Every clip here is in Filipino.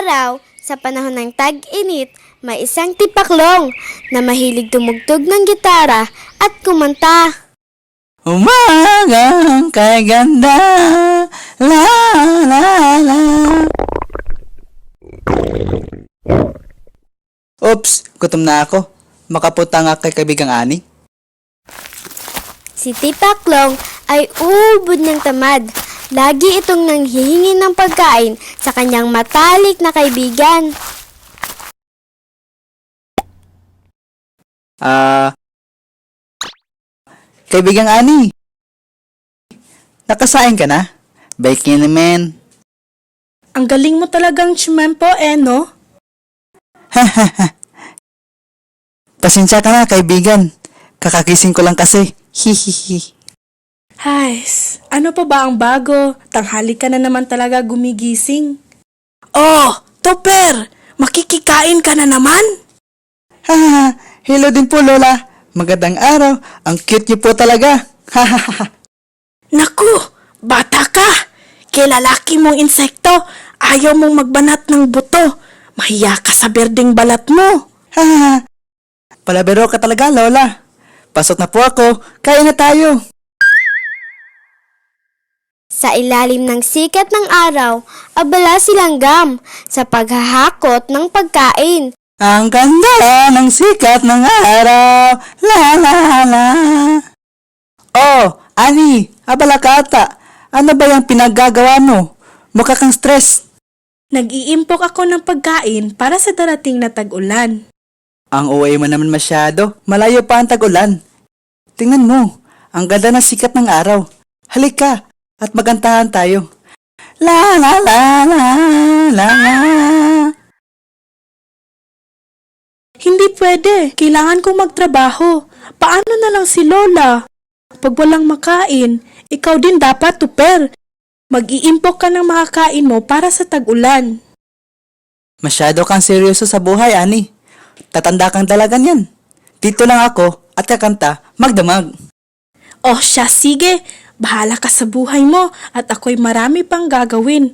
araw, sa panahon ng tag-init, may isang tipaklong na mahilig tumugtog ng gitara at kumanta. Umagang kay ganda, la la la. Oops, gutom na ako. Makapunta nga kay kaibigang Ani. Si Tipaklong ay ubod ng tamad. Lagi itong nanghihingi ng pagkain sa kanyang matalik na kaibigan. Kaibigang Ani, nakasain ka na? Bake niya naman. Ang galing mo talagang chumempo no? Pasensya ka na, kaibigan. Kakagising ko lang kasi. Hihihi. Hays, ano pa ba ang bago? Tanghali ka na naman talaga gumigising. Oh, Topper! Makikikain ka na naman? Hahaha. Hello din po, Lola. Magandang araw. Ang cute niyo po talaga. Hahaha. Naku, bata ka! Kilalaki mong insekto, ayaw mong magbanat ng buto. Mahiya ka sa berdeng balat mo. Hahaha. Palabiro ka talaga, Lola. Pasok na po ako. Kain na tayo. Sa ilalim ng sikat ng araw, abala si Langgam sa paghahakot ng pagkain. Ang ganda ng sikat ng araw. La la la. Oh, Ani, abala ka ata. Ano ba yung pinaggagawa mo? Mukha kang stress. Nag-iimpok ako ng pagkain para sa darating na tag-ulan. Ang OA mo naman masyado. Malayo pa ang tag-ulan. Tingnan mo, ang ganda ng sikat ng araw. Halika at magantahan tayo. La la la la la la. Hindi pwede. Kailangan kong magtrabaho. Paano na lang si Lola? Pag walang makain, ikaw din dapat, Tupper. Mag-iimpok ka ng makakain mo para sa tag-ulan. Masyado kang seryoso sa buhay, Ani. Tatanda kang dalagan yan. Dito lang ako at kakanta, magdamag. Oh, siya, sige. Bahala ka sa buhay mo at ako'y marami pang gagawin.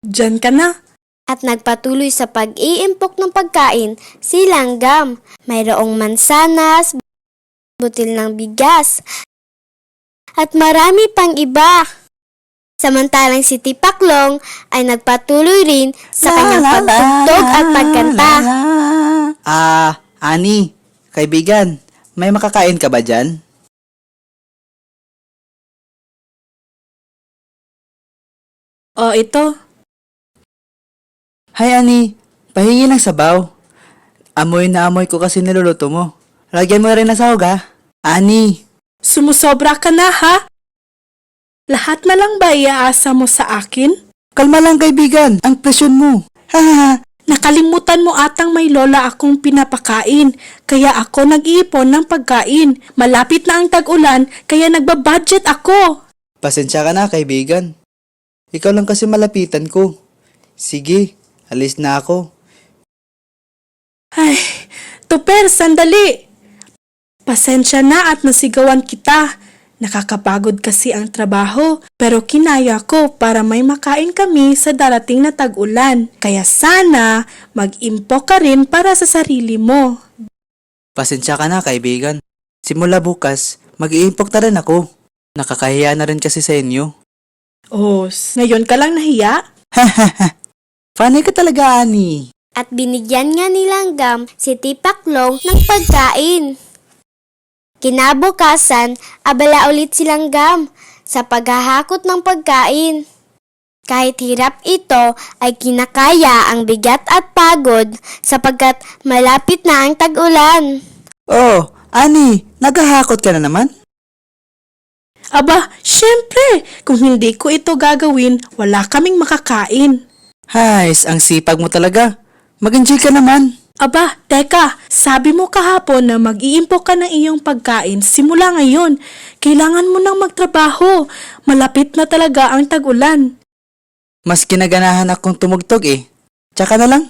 Diyan ka na. At nagpatuloy sa pag-iimpok ng pagkain si Langgam. Mayroong mansanas, butil ng bigas, at marami pang iba. Samantalang si Tipaklong ay nagpatuloy rin sa kanyang pagtugtog at pagkanta. Ani, kaibigan, may makakain ka ba dyan? Oh, ito. Hay Ani, pahingi ng sabaw. Amoy na amoy ko kasi niluluto mo. Lagyan mo rin ng sahog ha. Ani, Sumusobra ka na, ha? Lahat na lang ba iaasa mo sa akin? kalma lang kaibigan, ang presyon mo. Hahaha. Nakalimutan mo atang may lola akong pinapakain, kaya ako nag-iipon ng pagkain. Malapit na ang tag-ulan, kaya nagbabudget ako. Pasensya ka na kaibigan. Ikaw lang kasi malapitan ko. Sige, alis na ako. Ay, Tupper, sandali. Pasensya na at nasigawan kita. Nakakapagod kasi ang trabaho, pero kinaya ko para may makain kami sa darating na tag-ulan. Kaya sana mag-impok ka rin para sa sarili mo. Pasensya ka na kaibigan. Simula bukas, mag-iimpok na rin ako. Nakakahiya na rin kasi sa inyo. Oh, ngayon ka lang nahiya? Funny ka talaga, Ani. At binigyan nga ni Langgam si Tipaklong ng pagkain. Kinabukasan, abala ulit si Langgam sa paghahakot ng pagkain. Kahit hirap ito ay kinakaya ang bigat at pagod sapagkat malapit na ang tag-ulan. Oh, Ani, naghahakot ka na naman? Aba, syempre, kung hindi ko ito gagawin, wala kaming makakain. Hays, ang sipag mo talaga. Mag-enjoy ka naman. Aba, teka, sabi mo kahapon na mag-iimpok ka ng iyong pagkain simula ngayon. Kailangan mo nang magtrabaho. Malapit na talaga ang tag-ulan. Mas kinaganahan akong tumugtog eh. Tsaka na lang.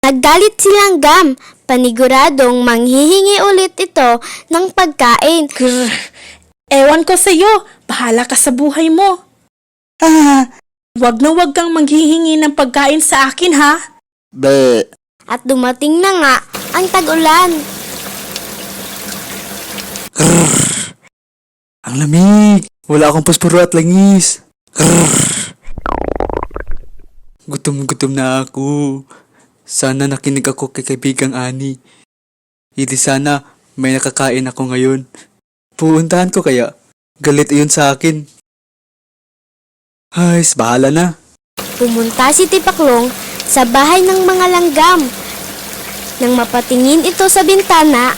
Naggalit si Langgam, paniguradong manghihingi ulit ito ng pagkain. Grr, ewan ko sa'yo, bahala ka sa buhay mo. Hahaha. Wag na wag kang maghihingi ng pagkain sa akin, ha? Be. At dumating na nga ang tag-ulan. Ang lamig. Wala akong posporo at langis. Gutom na ako. Sana nakinig ako kay kaibigang Ani. Hindi sana may nakakain ako ngayon. Puuntahan ko kaya. Galit iyon sa akin. Ay, bahala na. Pumunta si Tipaklong sa bahay ng mga langgam. Nang mapatingin ito sa bintana,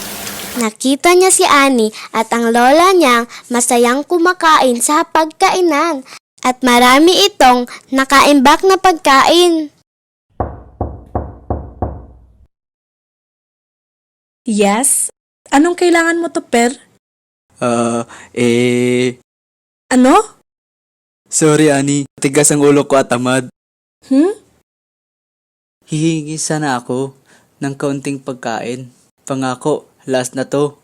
nakita niya si Ani at ang lola niyang masayang kumakain sa pagkainan at marami itong nakaimbak na pagkain. Yes? Anong kailangan mo, Topper? Ano? Sorry Ani. Tigas ang ulo ko at tamad. Hihingi sana ako ng kaunting pagkain. Pangako, last na to.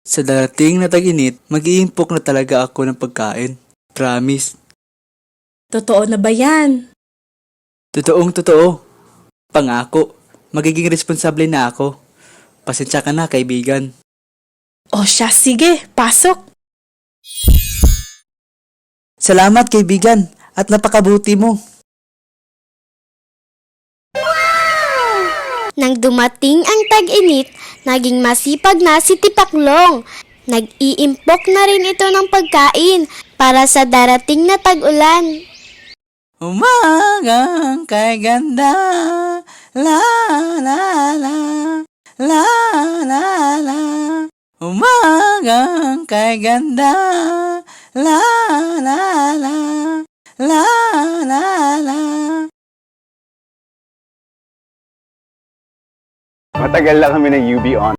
Sa darating na tag-init, mag-iimpok na talaga ako ng pagkain. Promise. Totoo na ba yan? Totoong totoo. Pangako, magiging responsable na ako. Pasensya ka na, kaibigan. O siya, sige, pasok. Salamat, kaibigan, at napakabuti mo. Nang dumating ang tag-init, naging masipag na si Tipaklong. Nag-iimpok na rin ito ng pagkain para sa darating na tag-ulan. Umagang kay ganda, la la la, la la la. Umagang kay ganda, la la la, la la la. Matagal lang kami ng UB on.